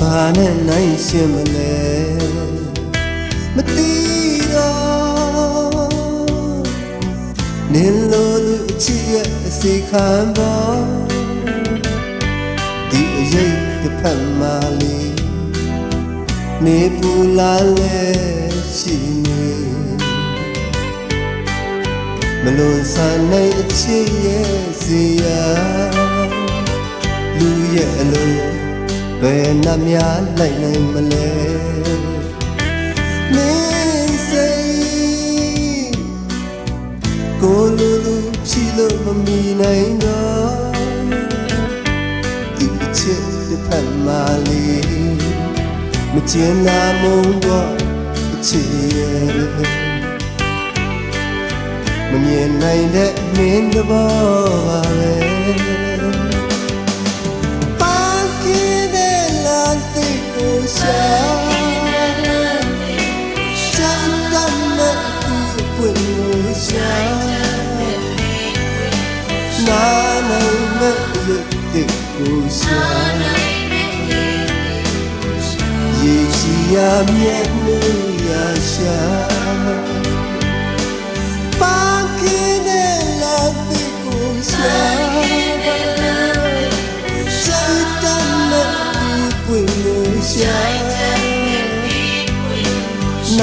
ဘာနဲ့နိုင်ရှင်းမလဲမသိတော့နင်လိုလူအချစ်ရဲ့အစီခံပေါ်ဒီအရေးတစ်ဖက်မှလေးနေပူလာလဲရှိနေမလို့ဆန်နိုင်အချစ်ရဲ့စီယာလူရဲ့အလိုဘယ်နှများလိုက်နိုင်မလဲမင်းစိတ်ကိုလူလူချီလို့မမီနိုင်တော့ဒီအချစ်တစ်ဖက်မှလေးမကျင်နာမုန်းတော့အချစ်ရဲ့မမြင်နိုင်တဲ့မင်းတဘောပါပဲပါကင်းတဲ့လမ်းသိကိုရှာချမ်းသာမဲ့ဒီပွင့်လို့ရှာနာနိုင်မဲ့ဒီကိုရှာရေချီရမြဲလို့ရရှာ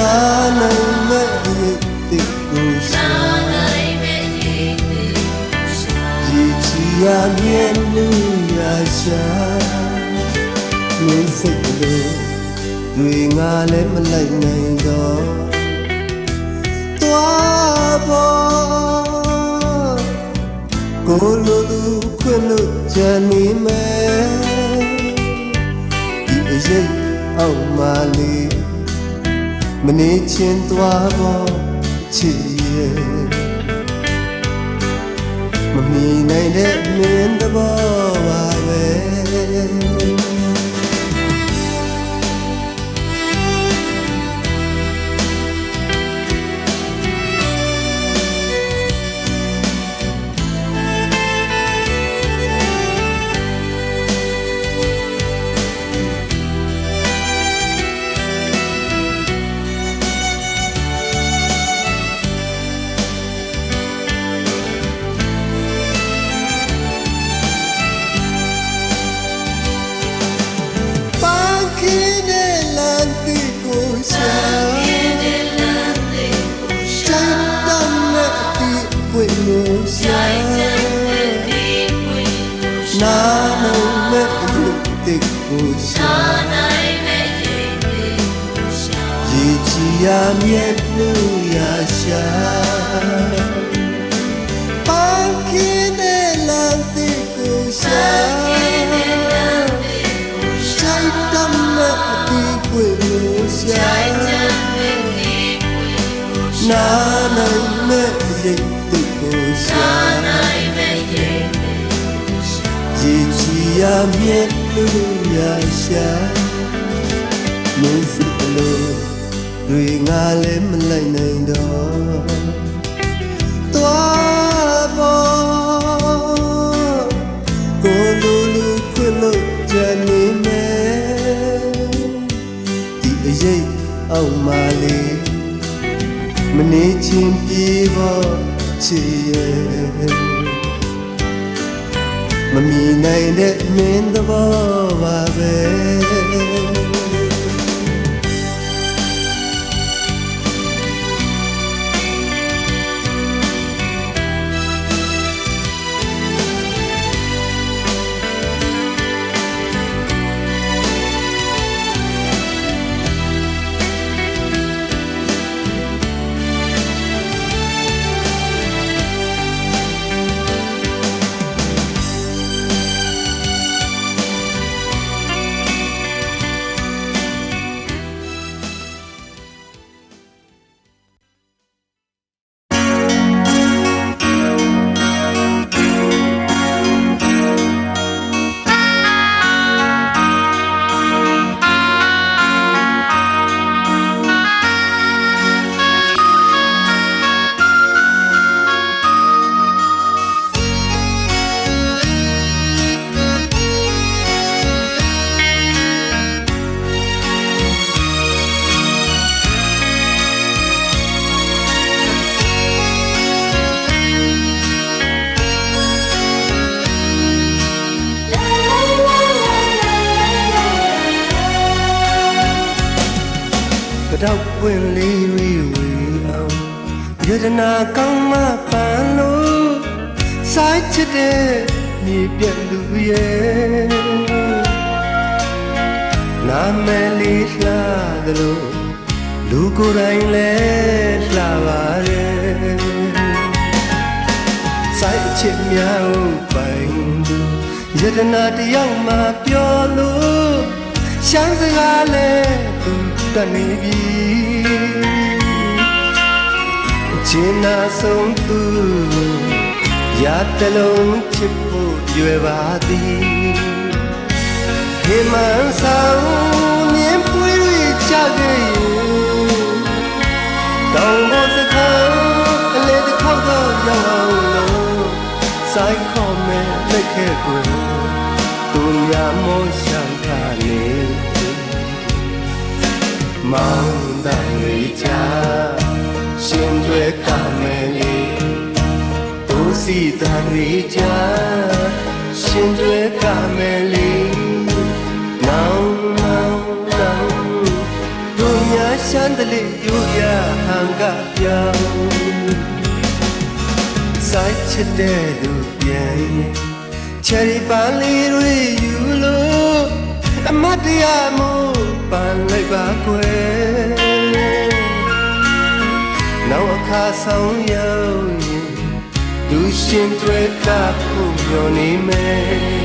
နာနိုင်မဲ့ရေတိကိုရှာရေချီရမြဲလို့ရရှာမင်းစိတ်လို့တွေငါလည်းမလိုက်နိုင်တော့တွားပေါ်ကိုလိုလူခွင့်လို့ကြံနေမယ်ဒီအရေးအောက်မှလေးမနေချင်းသွားပေါ်ချစ်ရဲ့မမီနိုင်တဲ့မင်းတဘောပါပဲနာနိုင်မဲ့ဒီတိကိုရှာရေချီရမြဲလို့ရရှာပါကင်းတဲ့လမ်းတိကိုရှာချိုက်တမ်းမဲ့ဒီကိုရှာနာနိုင်မဲ့ဒီတိကိုရှာရေချီရမြဲလို့ရရှာမင်းစိတ်လို့တွေငါလည်းမလိုက်နိုင်တော့တွားပေါ်ကိုလိုလူခွင့်လို့ကြံနေမယ်ဒီအရေးအောက်မှလေးမနေချင်းပြေပေါ်ချစ်ရဲ့မမီနိုင်တဲ့မင်းတဘောပါပဲ ပွင့်လေးတွေဝေအောင်ယတနာကောင်းမှပန်လို့စိုက်ချစ်တဲ့မြေပြတ်လူရဲ့နာမည်လေးလှသလိုလူကိုယ်တိုင်လည်းလှပါရဲ့စိုက်ချစ်များပိုင်သူယတနာတယောက်မှပြောလို့ရှမ်းစကားလည်းသူတနေပြီချင်နာဆုံးသူရတလုံးချစ်ဖို့ရွယ်ပါသည်ဟိမန်ဆောင်မြင်ပွေးကြခဲ့တောင်ပေါ်စခန်းအလေတစ်ခေါက်တော့ရောက်အောင်လို့စိုက်ခေါ်မဲ့လက်ခဲ့ကွယ်သူများမောရှမ်းခါနေမောင်တန်လေးချရှင်တွေကမယ်လေးသူစီတန်လေးချရှင်တွေကမယ်လေးနောင်နောင်နောင်သူများရှမ်းတလေးယူရဟန်ကပြောင်းစိုက်ချစ်တဲ့သူပြန်ချယ်ရီပန်းလေးတွေယူလို့အမတ်တရားမို့ပန်းလိုက်ပါကွယ်နောက်အခါဆောင်ရောက်ရင်လူရှင်တွေကဖို့မျောနေမယ်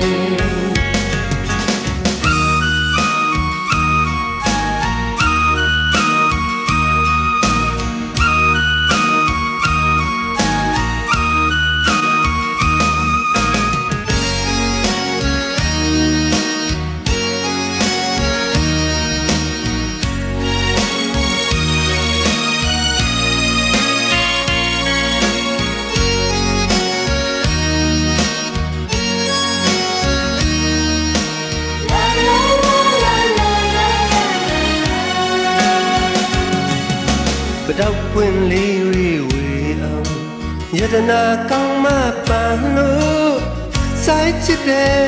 တော့ပွင့်လေးတွေဝေအောင်ယတနာကောင်းမှပန်လို့စိုက်ချစ်တဲ့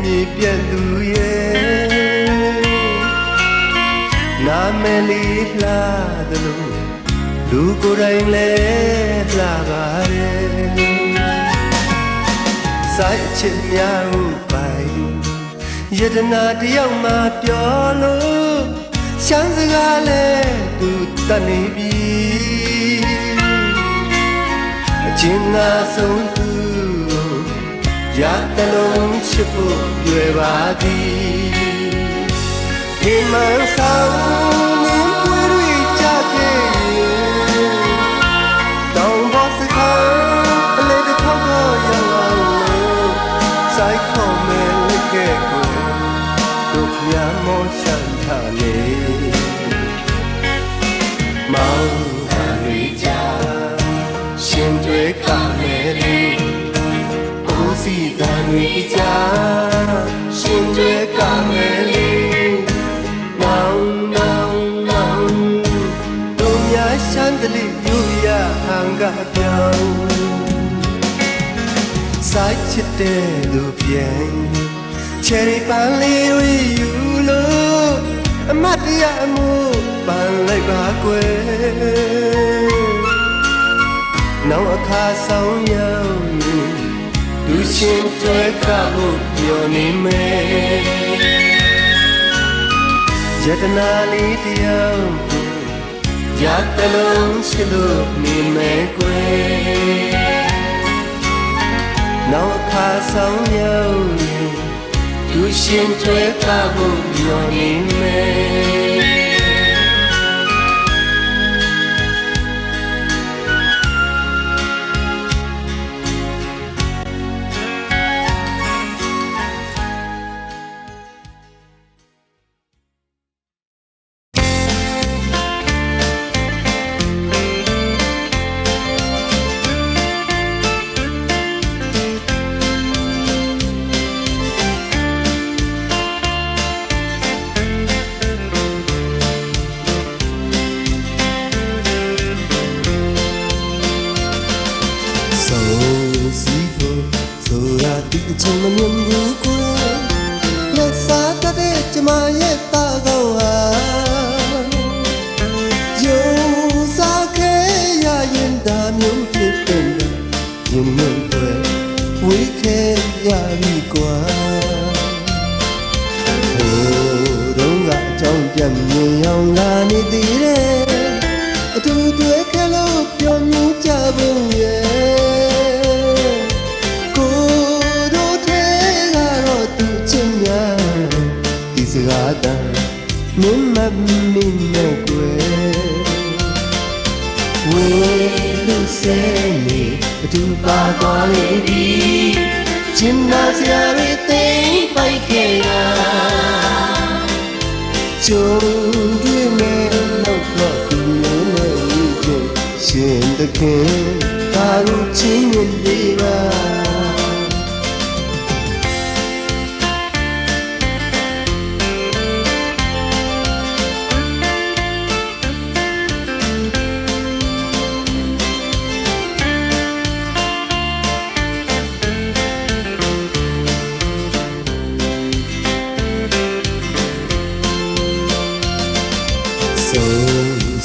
မြေပြတ်လူရဲ့နာမည်လေးလှသလိုလူကိုယ်တိုင်လည်းလှပါရဲ့စိုက်ချစ်များပိုင်ယတနာတယောက်မှပြောလို့ရှမ်းစကားလည်းသူတတ်နေပြီအချင်းနာဆုံးသူရတလုံးချစ်ဖို့ရွယ်ပါသည်ဒီမန်ဆောင်နေပွေးတွေကြခဲ့တောင်ပေါ်စခန်းအလေတစ်ခေါက်တော့ရောက်အောင်လို့စိုက်ခေါ်မယ်လက်ခဲ့ကိုတို့ပြမောရှမ်းထားနေမောင်အရိကြရှင်တွေကမယ်လေဦးစီတန်တွေကြရှင်တွေကမယ်လေနောင်နောင်နောင်တို့များရှမ်းတလေးယူရဟန်ကပြောင်းစိုက်ချစ်တဲ့သူပြန်ချယ်ရီပန်းလေးတွေယူလို့အမတ်တရားမှုပန်းလိုက်ပါကွယ်နောက်အခါဆောင်ရောက်လူရှင်တွေကဖို့ပြောနေမယ်ယတနာလေးတရားရတလုံးချစ်လို့နေမယ်ကွယ်နောက်အခါဆောင်ရောက်လူရှင်တွေကဖို့ပြောနေမယ်从了面不过လက်စားတတဲ့ကျမရဲ့တာကောင်းဟာယုံ ဝင်းလူစဲနေဘသူပါသွားလေဒီချင်နာစရာတွေသိမ့်ပိုက်ခဲ့တာကြုံတွေ့မဲ့နောက်တော့သူမျိုးနဲ့ဤကျရှင်တခင်ဒါကိုချင်းဝင်ပေးပါ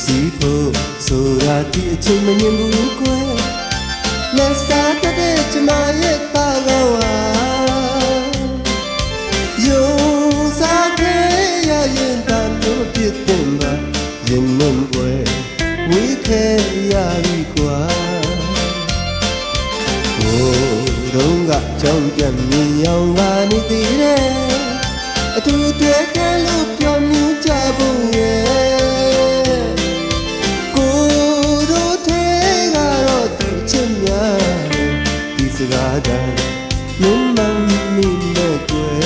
စီဖို့ဆိုတာဒီအချိန်မမြင်ဘူးကွယ်လက်စားတဲ့ကျမရဲ့တာကောဟာယုံစားခဲ့ရရင်တန်လို့ပြစ်တင်ပါရင်နှုံွယ်ဝေးခဲ့ရပြီကွာဟိုတော့ကကြောင်ကြံမြင်ရောက်လာနေသေးတယ်အတူတွေ့ခဲ့လို့ပြောမြူးကြဖို့ရဲ့စကားတမ်းမင်းမမီနဲ့တွေ့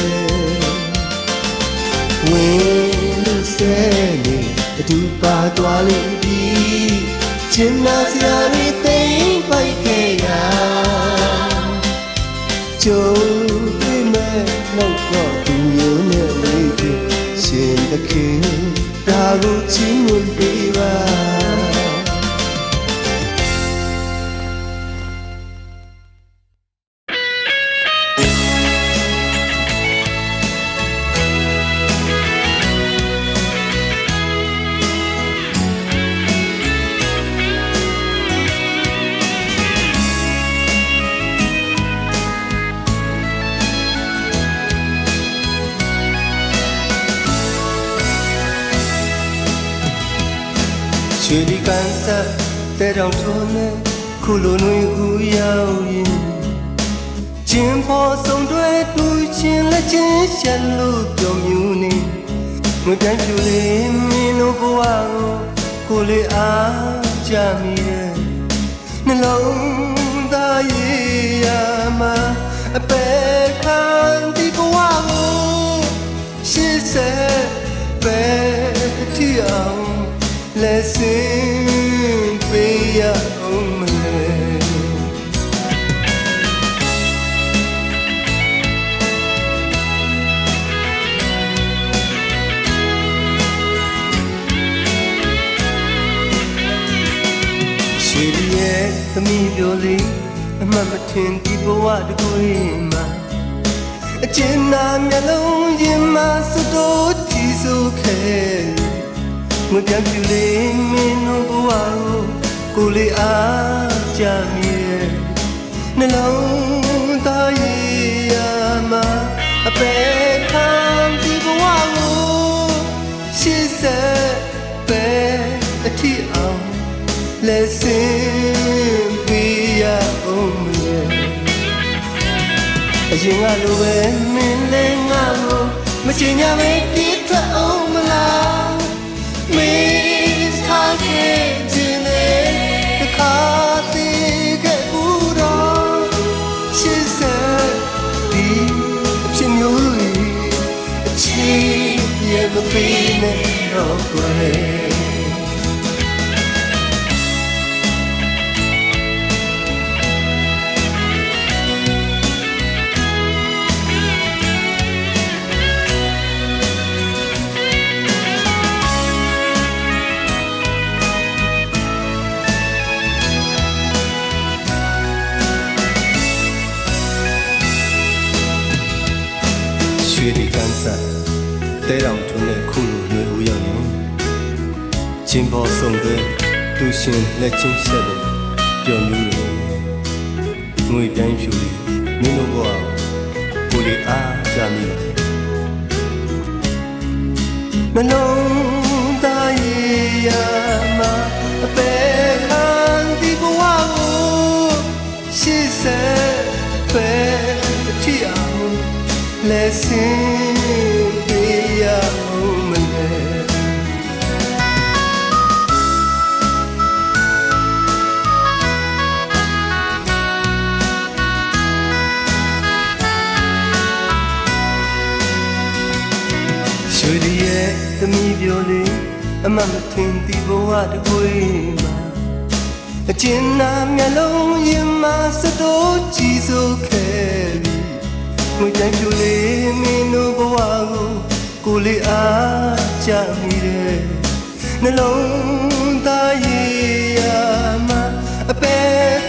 ဝင်းလူစဲနေအတူပါသွားလေဒီချင်နာစရာတွေသိမ့်ပိုက်ခဲ့တာကြုံတွေ့မဲ့နောက်တော့သူမျိုးနဲ့လေးဖြစ်ရှင်တခင်ဒါကိုချီးမွမ်းပေးပါရွှေဒီကန်ဆက်တဲတောင်ထုံးနဲ့ခုလိုနှွေဦးရောက်ရင်ချင်းဖို့ဆုံးတွဲတူချင်းလက်ချင်းရှက်လို့ပြောမြူနေငွေပြန်ပြူလေးမင်းတို့ဘဝကိုလေးအားကြမိရဲ့နှလုံးသားရေးရမှာအပေခံဒီဘဝကိုရှစ်ဆက်ပဲထီအောင်လက်စင်ပေးရအောင်မလဲရွှေရဲ့သမီးပြောလေးအမှတ်မထင်ဒီဘဝတကွေးမှာအကျဉ်းနာမျက်လုံးရင်မှာစတိုးကြည့်စို့ခဲ့ငွေပြန်ပြူလေးမင်းတို့ဘဝကိုလေးအားကြမြည်နှလုံးသားရည်ရမှာအပေခံဒီဘဝကိုရှေ့ဆက်ပဲအထီအောင်လက်စင်ပေးရအောင်မလဲအရင်ကလိုပဲမင်းလည်းငါ့ကိုမချင်ညာပဲပြစ်ထွက်အောင်မလားမင်းထားခဲ့ခြင်းနဲ့တခါတည်းခဲ့ဘူးတော့ရှေ့ဆက်ဒီအဖြစ်မျိုးတွေအချစ်ရဲ့မပေးနဲ့တော့ကွယ်ရွှေဒီကန်ဆက်တဲတောင်ထုံးနဲ့ခုလိုလွယ်ဦးရောက်ရင်ချင်းပေါ်ဆုံးတဲ့သူရှင်လက်ချင်းဆက်တဲ့ပျော်မြူးတယ်ငွေပြန်ဖြူလေးမင်းတို့ဘဝကိုလေးအားကြမိပါမလုံးသားရရမှာအပေခံဒီဘဝကိုရှေ့ဆက်ပဲအထီအောင်လက်စင်ပေးရအောင်မလဲ အမှန်မထင်သည်ဘဝတကွေးမှာအကျဉ်းနာမျက်လုံးရင်မှာစတိုးကြည်စိုးခဲ့ပြီငွေတိုင်းပြိုလေးမင်းတို့ဘဝကိုလေးအားချမိတယ်နှလုံးသားရည်ရမှာအပေ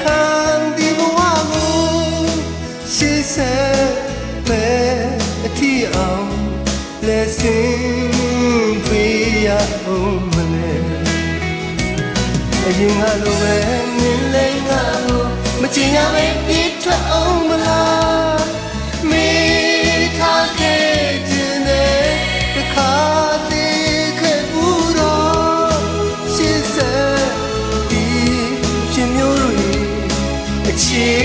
ခံဒီဘဝကိုရှေ့ဆက်ပဲအထီအောင်လက်စင်ပေးရအောင်မလဲအရင်ကလိုပဲမင်းလည်းငါ့ကိုမချင်ရပဲပြေးထွက်အောင်မလားမေးထားခဲ့ခြင်းနဲ့တစ်ခါတည်းခဲ့ဘူးတော့ရှင်းဆက်ပြီးရှင်မျိုးတို့အချစ်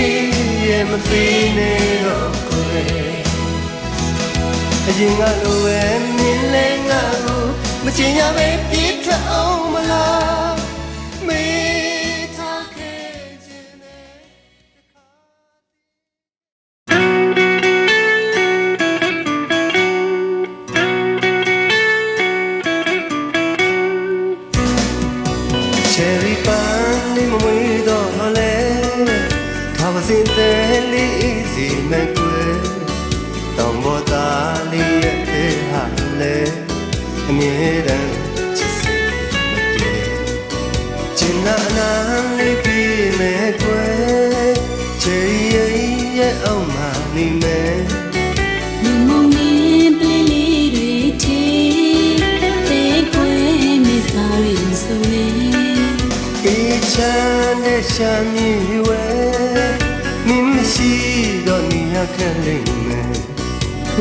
ရဲ့မပေးနဲ့တော့ကိုယ်အရင်ကလိုပဲမင်းလည်းငါ့ကိုမချင်ရပဲပြေးထွက်အောင်မလားမေးထားခဲ့ခြင်းနဲ့Cherry pan ni mui do le tha ba sin te li easy me kwe tong bo ta li ye te ha le a mye dan chit se ma pye chin na na li pi me kwe cherry ye aung ma ni me ni mong ni ple li ri thi te kwe mi sa ri so le Chan de shami we mimshi do ni ya khale me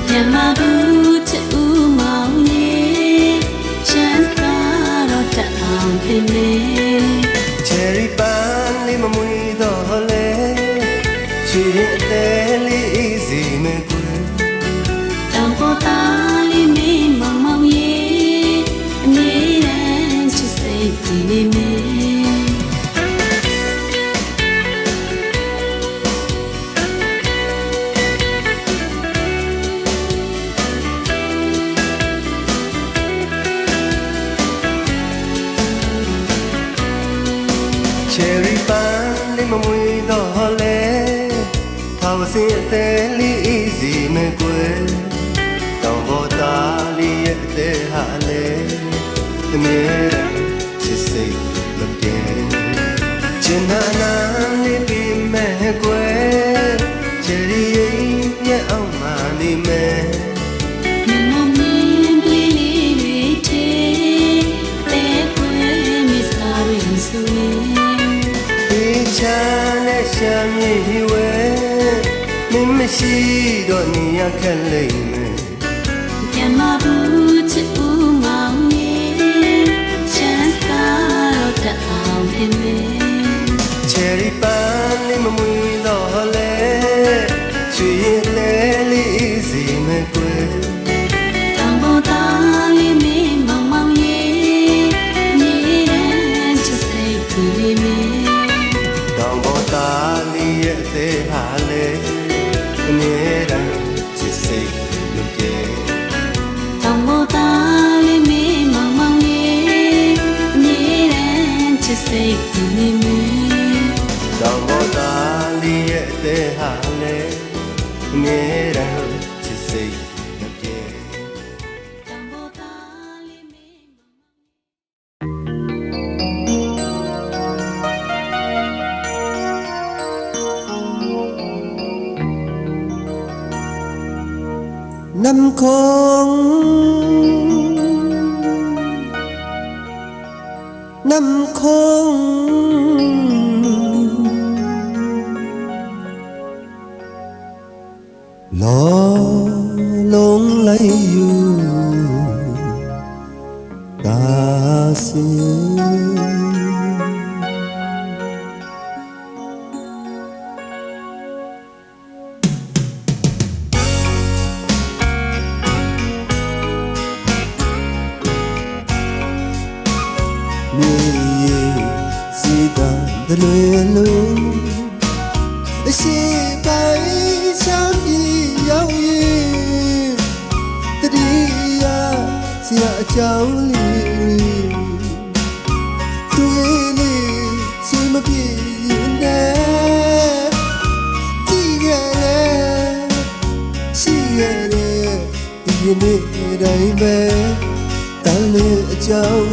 Pian ma bu che u mau ye chan ka ro ta aung pe me Cherry pan li ma mui do le chi te li easy me kwe Tang po ta li me mong mong ye ni ran chi sai ti ni me Cherry pan li ma mui do le tha ba sin te li easy me kwe tong bo ta li ye te ha le me chit se ma pye chin na na li pi me kwe cherry ye aung ma ni me ni mong ni ple li ri thi te kwe mi sa ri so le Chan de shami we mimshi do ni ya khale me Pian ma bu che u mau ye chan ka ro ta aung pe me Cherry pan li ma mui do le chi le li easy me kwe Tang bo ta li me mong mong ye ni ran chi sai ti li me dong bo ta li ye te ha le me dan chi sai me pye Tang bo ta li me mong mong ye ni ran chi sai ti li me dong bo ta li ye te ha le me dan chi sai me pye Tang bo ta li me Nam khong Nam khong Lo long lai yu Ta si the lulu she bai sang yi yao yi the dia sia chao li မပြေနဲ့ကြည့်ခဲ့တယ်ရှိခဲ့တယ်ဒီနေ့တိုင်းပဲတန်လေးအကြောင်း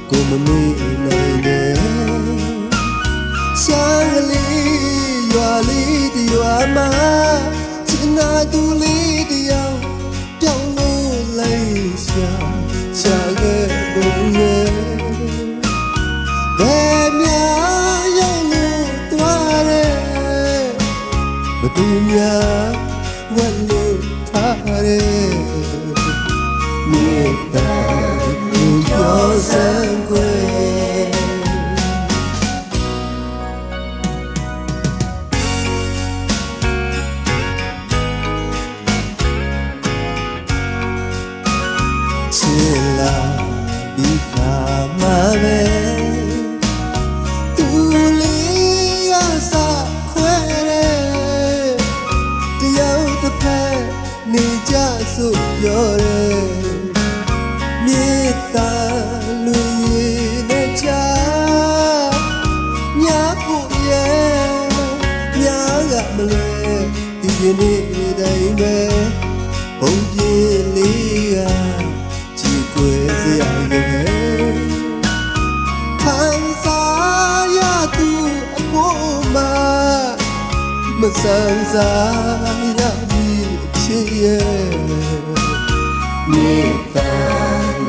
ကိုမမေ့နိုင်နဲ့ရှာကလေးရွာလေးဒီရွာမှာချစ်နာသူလေးတယောက်ပြောင်းလို့လိုက်ရှာခဲ့ပုံရဲ့ဘယ်များရောက်လို့သွားတယ်ဘသူများဝတ်လို့ထားတယ်မြေတာကိုရောစံခွေလာဒီခါမှာပဲသူလေးရစားခွဲတယ်တယောက်တစ်ဖက်နေကြစို့ပြောတယ်မြေတာလူရည်နဲ့ချာညာဖို့ရဲ့ညာကမလဲဒီနေ့တိုင်းပဲဘုံပြေလေးကကွယ်စရာရဲ့ခံစားရသူအဖို့မှာမဆန်းစားရပြီးချစ်ရဲ့မြေတာ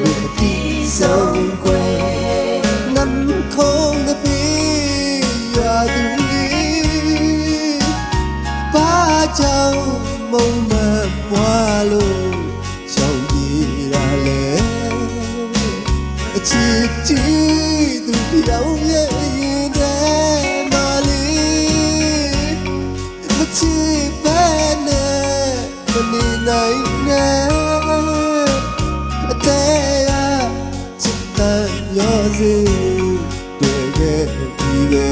လူတီဆုံးကွယ်နမ်းခုံးတဲ့ပြီးရသူလေးပါကြောင့်မုံမပွားလို့ချောင်းပြေတာလေချစ်ချစ်သူတယောက်ရဲ့ရင်ထဲမှာလေးမချစ်ပဲနဲ့မနေနိုင်နဲ့အသေးရချစ်တဲ့ရောစီတွေ့ခဲ့ပြီပဲ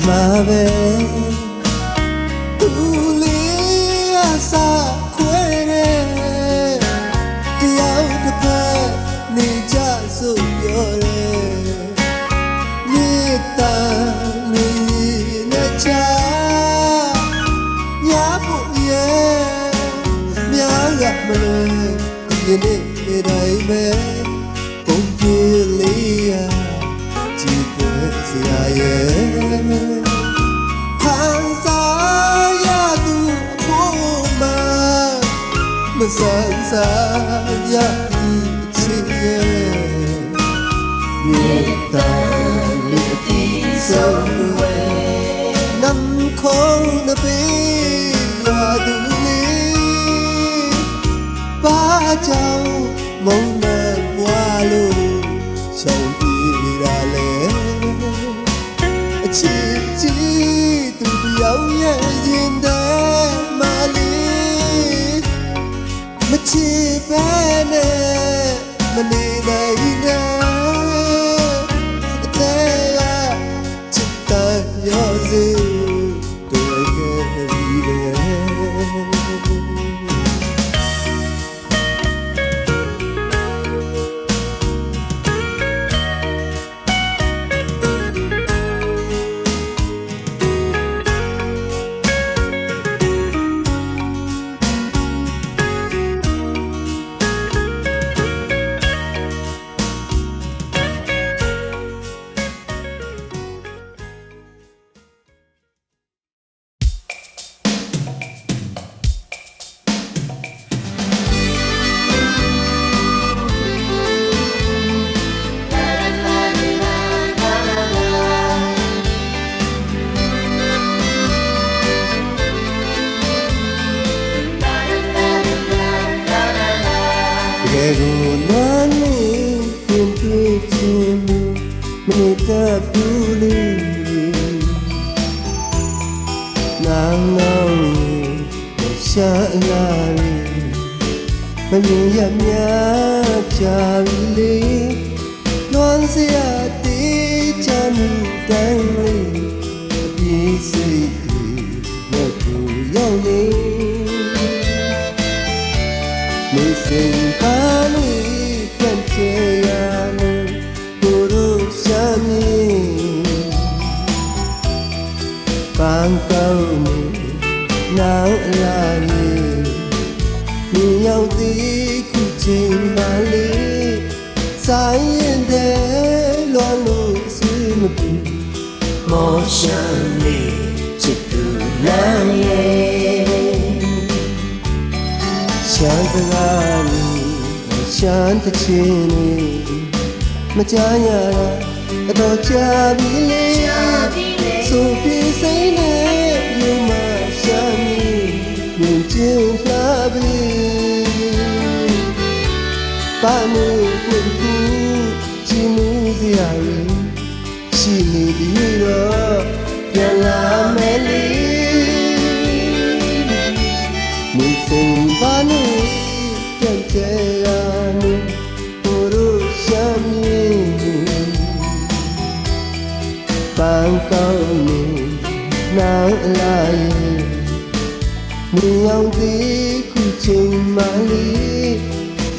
မှာပဲသူလေးအစားခွဲတယ်တယောက်တစ်ဖက်နေကြစို့ပြောတယ်မြေတာလူနဲ့ချာညာဖို့ရဲ့များကမလို့ဒီနေ့တိုင်းပဲပုံပြေလေးရကြည့်တဲ့စရာရဲ့မဆန်းစားရချစ်ရဲ့မြေတာလူတီဆုံးဝဲနမ်းခုံးတဲ့ပေးရသူလေးပါကြောင့်မုံနဲ့ဘွားလို့ရှောင်ပြေးရလေအချစ်ကြီးသူတယောက်ရဲ့ရင်ထဲမှာလေးမချစ်ပဲနဲ့မနေနိုင်နဲ့အသေးရချစ်တဲ့ရောစီတွေ့ခဲ့ပြီလေ Dani pintu cilu menita puli nang nang sha lari menyamnya cari luan siati cani tangli bisi naku yang ni musim kami kancayanu urusannya pangkau ni nang lari ni yang di kucing balik saya deh lalu semati mau shani citu nangye shantarani shantachini macayara atau cabile sopi saine yuma shani muncul labi panu kunku cinu ziari sini diro yang meli musim panu yang ceranu urusannya pangkau ni nang lain ni yang di kucing mali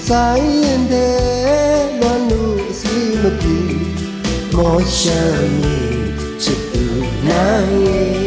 saya deh lalu semati mau shani citu nangye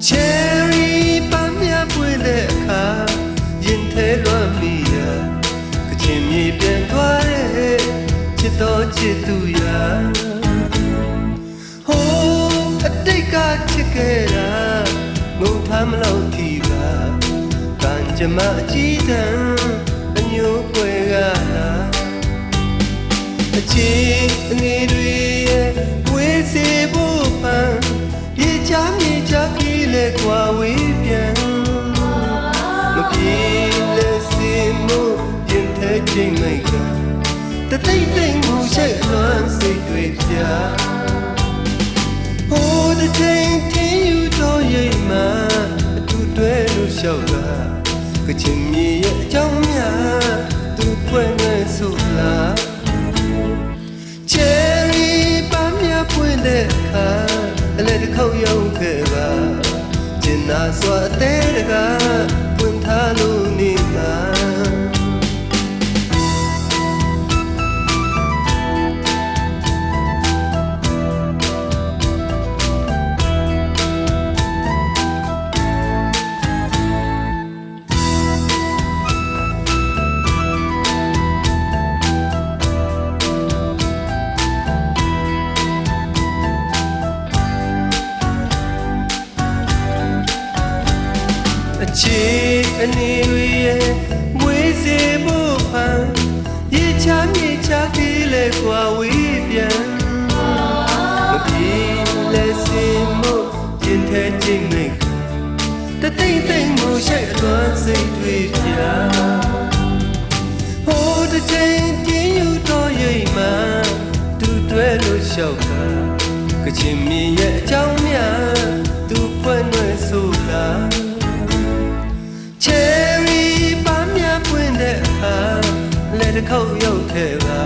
Cherry 把面põe的ခေါက်ရောက်ခဲ့ပါ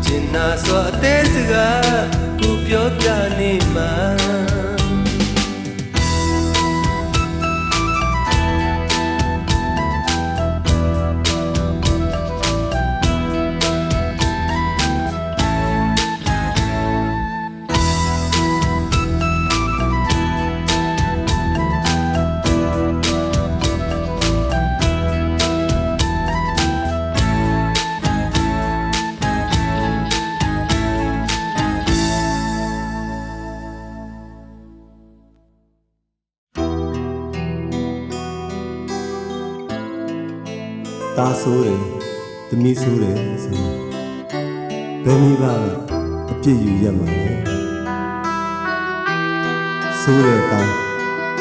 ကျင်နာစွာအသေးစကားကိုပြောပြနေမှာတားဆိုးတယ်သမီးဆိုးတယ်ဆိုဘယ်မိဘကအပြစ်ယူရမှာလဲဆိုးတဲ့တား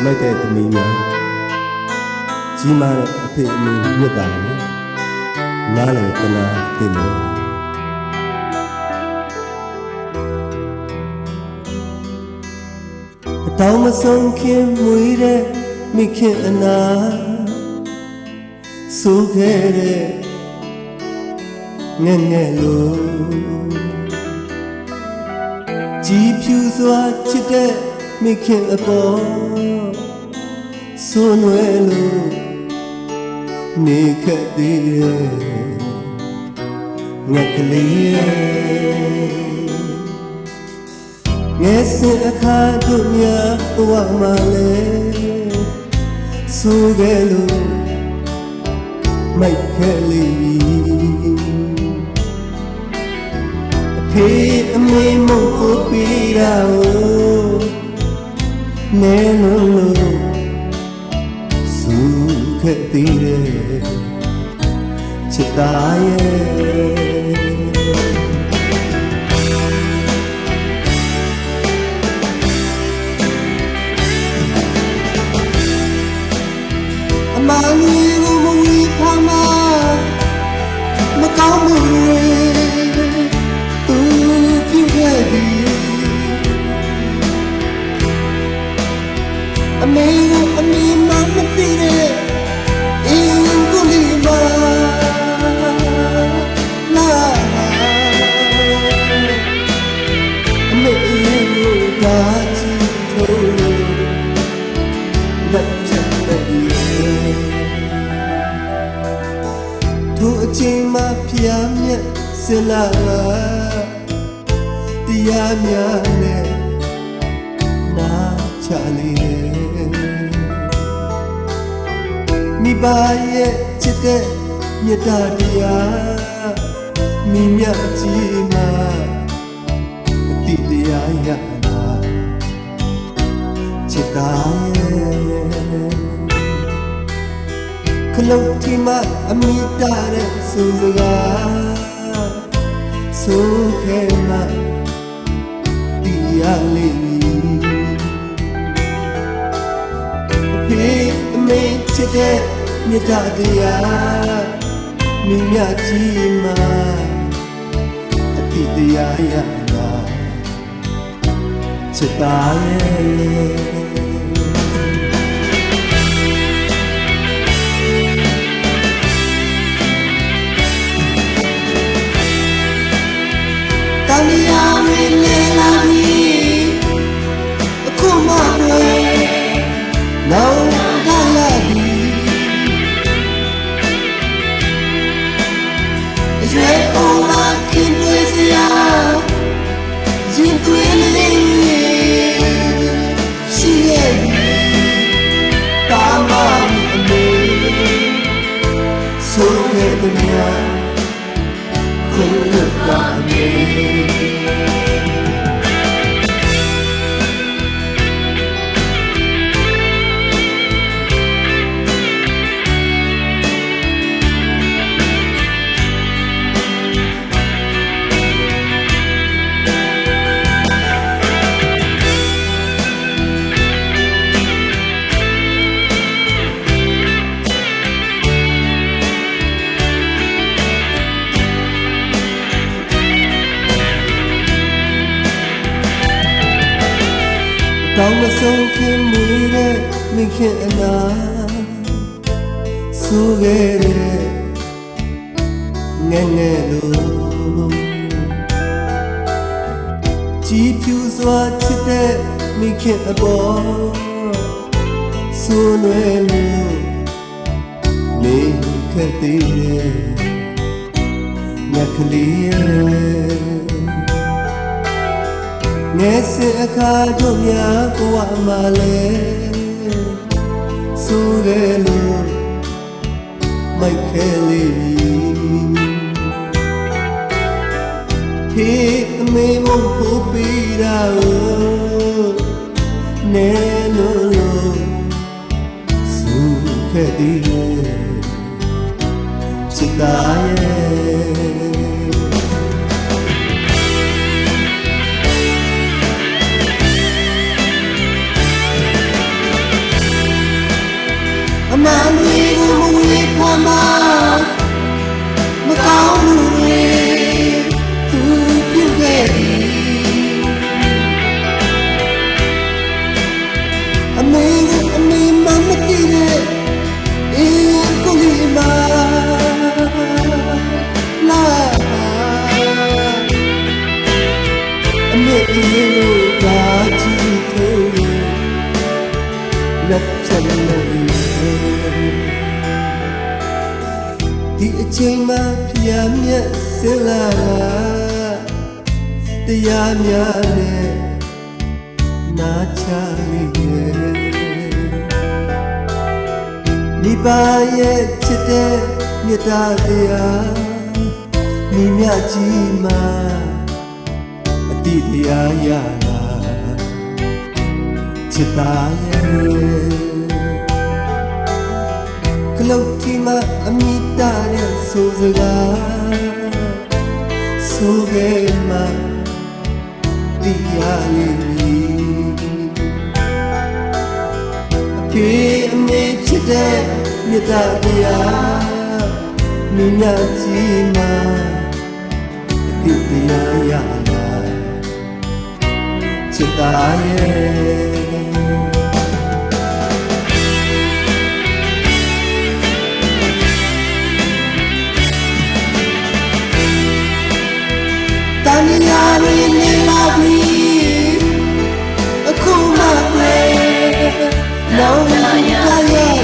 မိုက်တဲ့သမီးများကြီးမားတဲ့အဖေအမေမြတ်တာလေနားလေတနာတင်တယ်အတောင်မဆုံးခင်မွေးတဲ့မိခင်အနာဆိုခဲ့တဲ့ငဲ့ငဲ့လို့ကြည်ဖြူစွာချစ်တဲ့မိခင်အပေါ်ဆိုးနွယ်လို့နေခဲ့သေးတယ်ငါကလေးငယ်စဉ်အခါတို့များဘဝမှာလဲဆိုခဲ့လို့မိုက်ခဲလေးအဖေအမေမဟုတ်ပြီးတာကိုနဲလို့စူခဲ့သေးတယ်ချစ်သားရဲ့အမန်ကြီးကိုမဝီဖာမမကောင်းမှုတွေသူပြုခဲ့သည်အမေကိုအမေမမသိတဲ့အင်းကိုလေးမလာအမေကိုဒါချီထိုးလက်ချက်တဲ့သူအချိန်မှဖျားမြက်စလာတရားများနဲ့နာချလေးမိဘရဲ့ချစ်တဲ့မြတ်တရားမိမြတ်ကြီးမှာအတိတရားရတာချစ်သားရဲ့ခလုတ်တီမအမိတာတဲ့စူစကားဆိုခဲ့မှတရားလေးအဖေအမေချစ်တဲ့မြတ်တရားမိမြတ်ကြီးမှာအတိတရားရတာချစ်သားရဲ့တန်ရာရီလေလာပြီအခုမှပဲနောက်လာလာပြီရွှေပေါ်လာခင်တွေစရာရင်တွေလေးရှိရဲ့တာမအမေဆိုခဲ့တဲ့များခွင့်လွတ်ပါမေတောင်မဆုံးခင်မူတဲ့မိခင်အနာဆိုခဲ့တဲ့င ငဲ့ငဲ့လို့ကြည်ဖြူစွာချစ်တဲ့မိခင်အပေါ်ဆိုးနွယ်လို့နေခဲ့သေးတယ်ညကလေးရဲ့ငယ်စဉ်အခါတို့များဘဝမှာလဲဆိုးတယ်လို့မိုက်ခဲလေးဖေးအမေမဖို့ပြီးတာနဲလို့စုခဲ့သေးတယ်ချစ်တာရဲ့အမှန်တွေကိုမဝေးခွာမမကောင်းမှုတွေသူပြုခဲ့သည်အမေကိုအမေမမသိတဲ့အေးကိုလေးမလာအမေကိုလာကြည့်လို့လက်ဖြတ်လို့ဒီအချိန်မှဖျားမြက်စင်လာတရားများနဲ့နာချလိမ့်မယ်မိဘရဲ့ချစ်တဲ့မေတ္တာတရားမိမြကြီးမှအတိတရားရလာချစ်တာရဲ့ကလုတ်တီမအမိတာတဲ့ဆိုစကားဆိုခဲ့မှတရားလေးအဖေအမေချစ်တဲ့မေတ္တာတရားမိညာကြီးမှအတိတရားရလာချစ်တာရဲ့တန်ရာရင်းနေလာပြီအခုမှပဲလောင်းလာရဲ့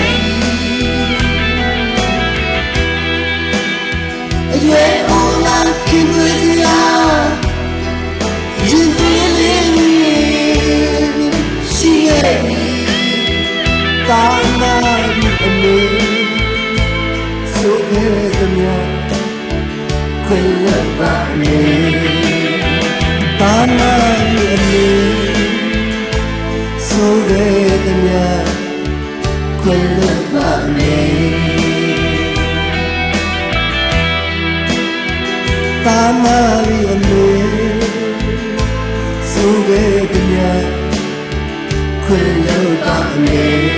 အရွယ်အောင်လာခင်ွေးစရာရင်သွေးလေးရှိရဲ့တာမာဒီအမေဆိုခဲ့သမျှခွင့်လွတ်ပါမေတာမာဒီအမေဆိုခဲ့သမျှခွင့်လွတ်ပါမေတာမာဒီအမေဆိုခဲ့သမျှခွင့်လွတ်ပါမေ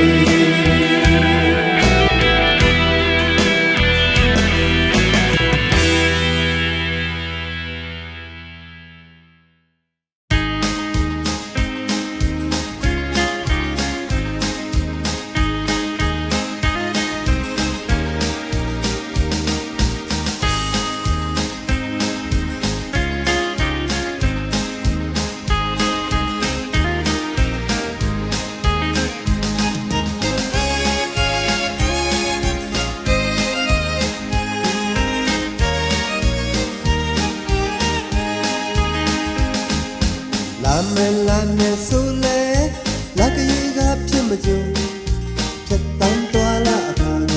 လာမယ်ဆိုလေလာကလေးကဖြစ်မကြုံဖြတ်တန်းသွားလာအခါက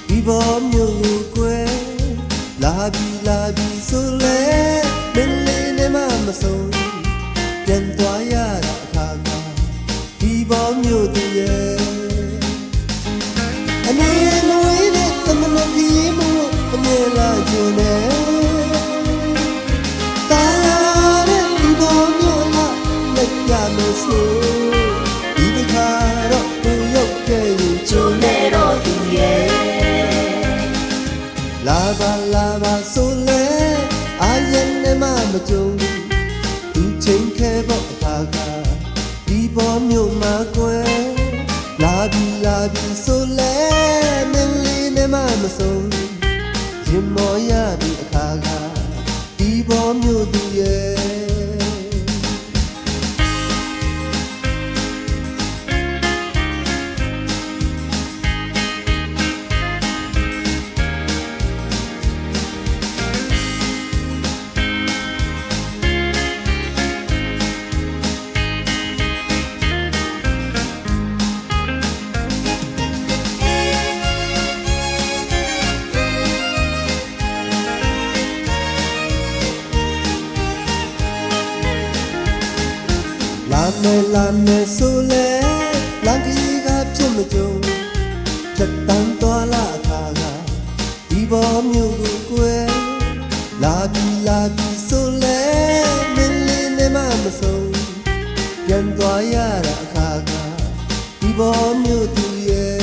ဒီဘောမျိုးကိုွယ်လာပြီဆိုလေမင်းလေးနဲ့မဆုံးပြန်သွားရတာအခါကဒီဘောမျိုးတည်းရဲ့အနေနဲ့နဲ့သမဏကြီးမို့အမြဲလာကြနေရမယ်ဆိုဒီတခါတော့သူရုပ်ခဲ့ရင်ကျုံနေတော့သူရဲ့လာပါဆိုလေအာရင်နဲ့မကြုံသူချိန်ခဲဖို့အခါခါဒီပေါ်မြို့မှာကွယ်လာပြီဆိုလေမင်းလေးနဲ့မဆုံးရင်မော်ရပြီ ကဒီဘောမျိုးသူရဲ့လာမယ်ဆိုလဲလမ်းကြီးကပြစ်မကြုံဖြတ်တန်းသွားလာခါကဒီဘောမျိုးကိုကွယ်လာပြီဆိုလဲမင်းလေးနဲ့မဆုံးပြန်သွားရတာအခါကဒီဘောမျိုးသူရဲ့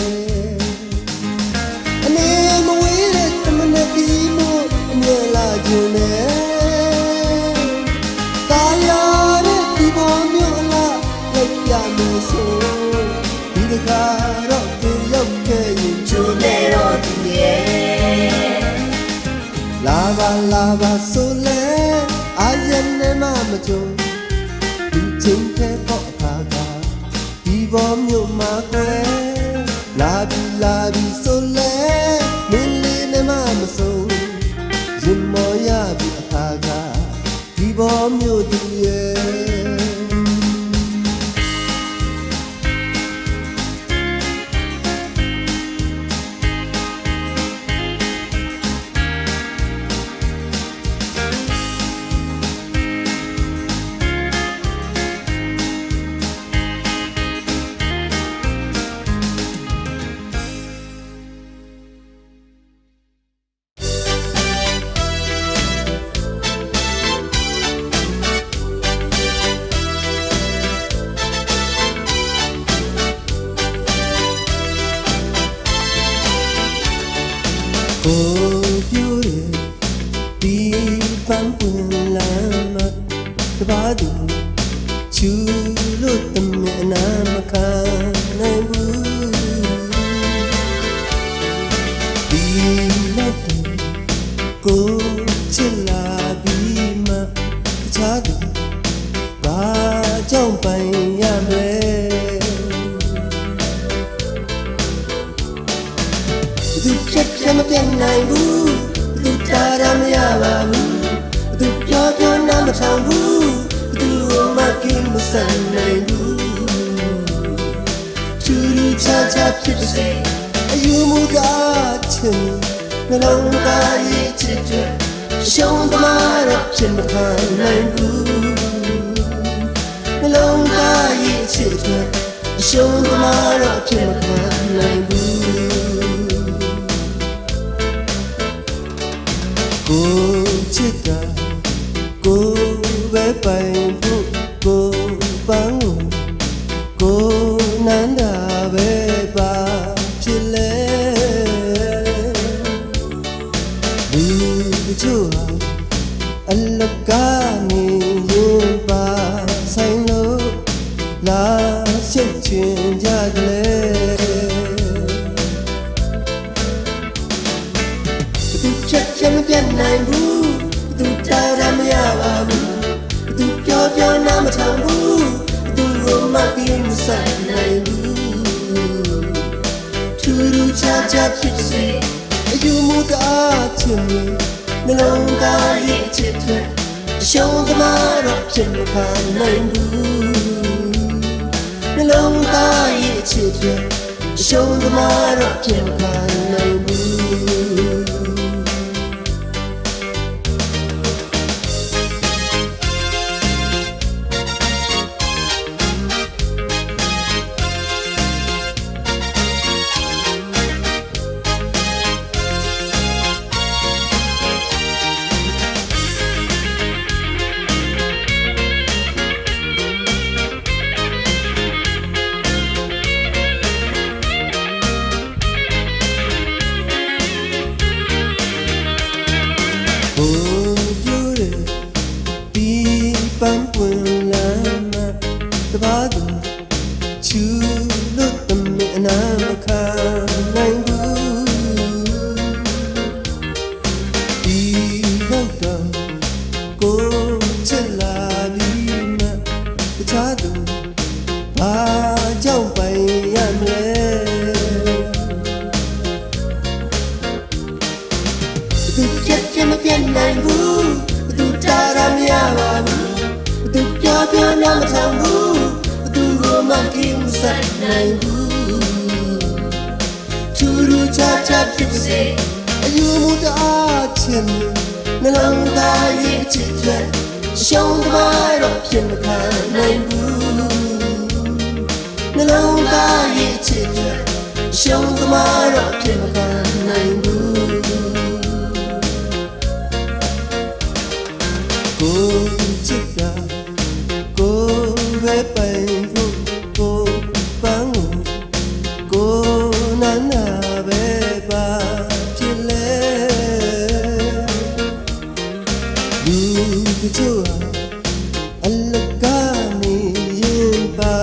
အနေမဝေးတဲ့တမန်ကြီးမို့အမြဲလာခြင်းနဲ့ကာရတဲ့ဒီဘောမျိုးရမယ်ဆိုဒီတခါတော့သူရောက်ခဲ့ရင်ချိုးနေတော့သူရဲ့လာပါဆိုလဲအာရနဲ့မကြုံဒီချင်းတဲ့ပေါ့အခါကဒီဘောမျိုးမှာကွယ်လာပြီဆိုလဲမင်းလေးနဲ့မဆုံးရင်မောရပြီအခါကဒီဘောမျိုးသူရဲ့ကိုပြူရဲ့ဒီပန်းပွင့်လာမတပါသူချူလို့တမင်နာမခံနိုင်ဘူးဒီလက်ကိုချစ်လာပြီးမှတခြားသူဘာကြောင့်ပိုင်ရမလဲသူချက်မပြတ်နိုင်ဘူးသူတာရမရပါဘူးသူပြောနာမထောင်ဘူးသူမကင်းမဆန်နိုင်ဘူးချူချာဖြစ်စေအယူမူကားချင်နှလုံးသားရဲ့ချစ်တဲ့ရှုံးသမားတော့ဖြစ်မခံနိုင်ဘူးနှလုံးသားရဲ့ချစ်တဲ့ရှုံးသမားတော့ဖြစ်မခံနိုင်ဘူးကိုချစ်တာကိုပဲပိုင်ဖို့ကိုပန်းကိုနန္ဒာပဲပါဖြစ်လဲဒီချို့ဟာအလကနေရင်ပါဆိုင်လို့လာရှက်ချင်ကြတယ်ချက်မပြတ်နိုင်ဘူးသူတာရမရပါဘူးသူပြောနာမထောင်ဘူးသူရောမကင်းမဆိုင်နိုင်ဘူးထူးခြားဖြစ်စေအယူမူကားချင်နှလုံးသားရဲ့ချစ်တဲ့ရှုံးသမားတော့ဖြစ်မခံနိုင်ဘူးနှလုံးသားရဲ့ချစ်တဲ့ရှုံးသမားတော့ဖြစ်မခံနိုင်ဘူးပန်းပွင့်လာမှတပါးသူချူလို့တမင်နာမခံနိုင်ဘူးဒီဘ သူဘာကြောင့်ပိုင်ရမလဲသူပြတ်မပြတ်နိုင်ဘူးသူတာရမရပါဘူးသူပြောနားမထောင်ဘူးသူကိုမကိမဆိုင်နိုင်ဘူးထူးထူးခြားခြားဖြစ်စေအယူမူတအားချင်နှလုံးသားရဲ့ချစ်တဲ့ရှုံးသွားတော့ဖြစ်မခံနိုင်ဘူးနှလုံးသားရဲ့ချစ်တဲ့ရှုံးသွားတော့ဖြစ်မခံနိုင်ဘူးကိုချစ်တာကိုပဲပိုင်ဖို့ကိုပန်းကိုနာနာပဲပါဖြစ်လေလူတို့အလကနေရင်ပါ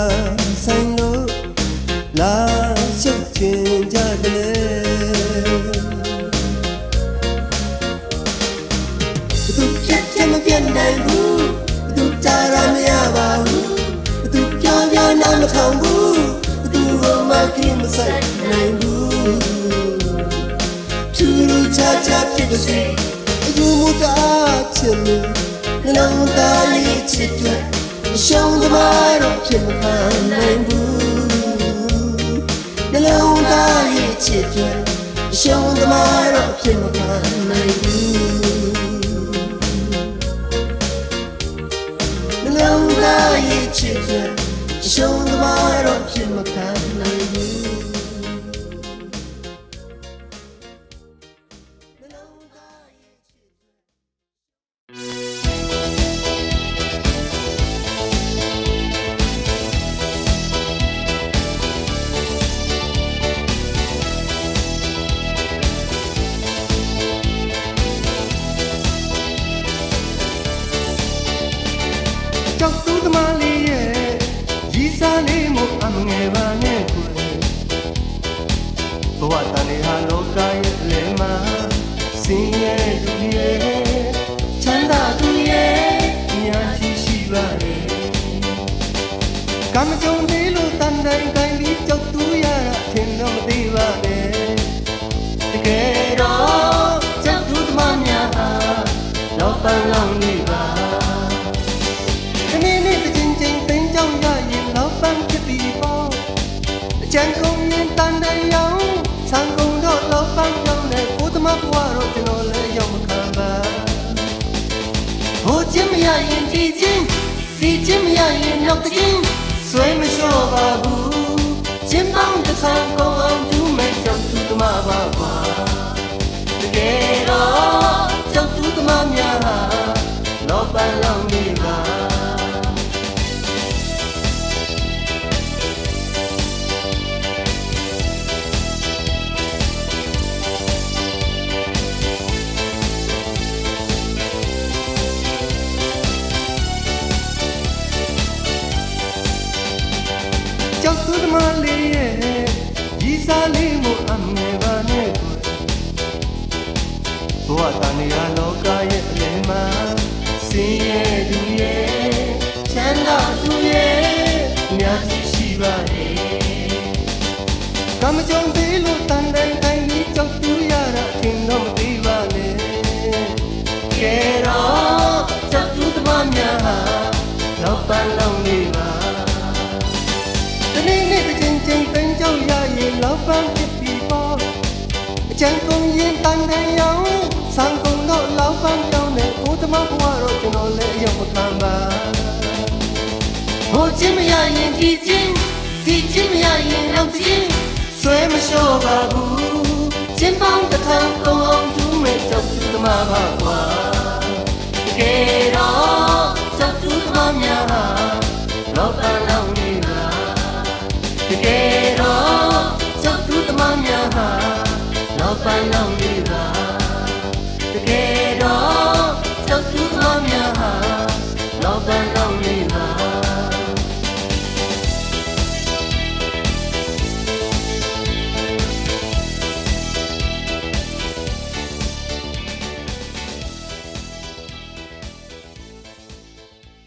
ဆိုင်လို့လာရှုပ်ချင်ကြတယ်သူပြတ်မပြတ်နိုင်ဘူးသူတာရမရပါဘူးသူပြောနားမထောင်ဘူးသူကိုမကိမဆိုင်နိုင်ဘူးထူးထူးခြားခြားဖြစ်စေအယူမူတအားချင်လို့နှလုံးသားလေးချစ်တဲ့ရှုံးသမားတော့ဖြစ်မခံနိုင်ဘူးနှလုံးသားလေးချစ်တဲ့ရှုံးသမားတော့ဖြစ်မခံနိုင်ဘူးနှလုံးသားလေးချစ်တဲ့ရှုံးသမားတော့ဖြစ်မခံနိုင်ဘူးကြောက်သူသမားလေးရဲ့ရီးစားလေးမို့အမငယ်ပါနဲ့ကိုယ်ဘဝတန်လေးဟာလောကရဲ့အလယ်မှာဆင်းရဲသူရဲ့ချမ်းသာသူရဲ့ဉာဏ်ရှိပါတယ်ကံကြုံသေးလို့တန်တိုင်းတိုင်းပြီးကြောက်သူရတာထင်တော့မသိပါနဲ့တကယ်တော့ကြောက်သူသမားများဟာလောပန်းလောင်နေပါကျန်ကုန်ရင်တန်တဲ့ရောင်ဆန်ကုန်တော့လောက်ပန်းကြောင်းနဲ့ကိုသမဘွားတော့ကျွန်တော်လည်းရောက်မခံပါဟိုချင်းမရရင်ဒီချင်းမရရင်နောက်တစ်ချင်းဆွဲမလျှော့ပါဘူးချင်းပေါင်းတစ်ခါကုန်အောင်ကျူးမဲ့ကြောက်သူသမပါကွာတကယ်တော့ကြောက်သူသမများဟာလောက်ပန်းလောင်နေပါကြောက်သူသမားလေးရဲ့ရီးစားလေးမို့အမငယ်ပါနဲ့ကိုယ်ဘဝတန်ရာလောကရဲ့အလယ်မှာဆင်းရဲသူရဲ့ချမ်းသာသူရဲ့မြတ်ရှိပါတယ်ကံမကြုံသေးလို့တန်တိုင်းတိုင်းကြီးကြောက်သူရတာထင်တော့မသိပါနဲ့ကဲတော့ကြောက်သူသမားများဟာလောက်ပန်းလောင်နေပါတနေ့နေ့တစ်ချိန်ချိန်ပင်ကြောက်ရရင်လောက်ပန်းဖြစ်ပြီးပေါ့အချမ်းကုန်ရင်တန်တဲ့ရောင်ဆန်ကုန်တော့လောက်ပန်းကြောင်းနဲ့ကိုသမဘွားတော့ကျွန်တော်လည်းရောက်မခံပါဟိုချင်းမရရင်ဒီချင်းမရရင်နောက်ချင်းဆွဲမလျှော့ပါဘူးချင်းပေါင်းတစ်ခါကုန်အောင်ကျူးမဲ့ကြောက်သူသမပါကွာတကယ်တော့ကြောက်သူသမများဟာလောက်ပန်းလောင်နေပါတကယ်တော့ကြောက်သူသမားများဟာလောက်ပန်းလောင်နေ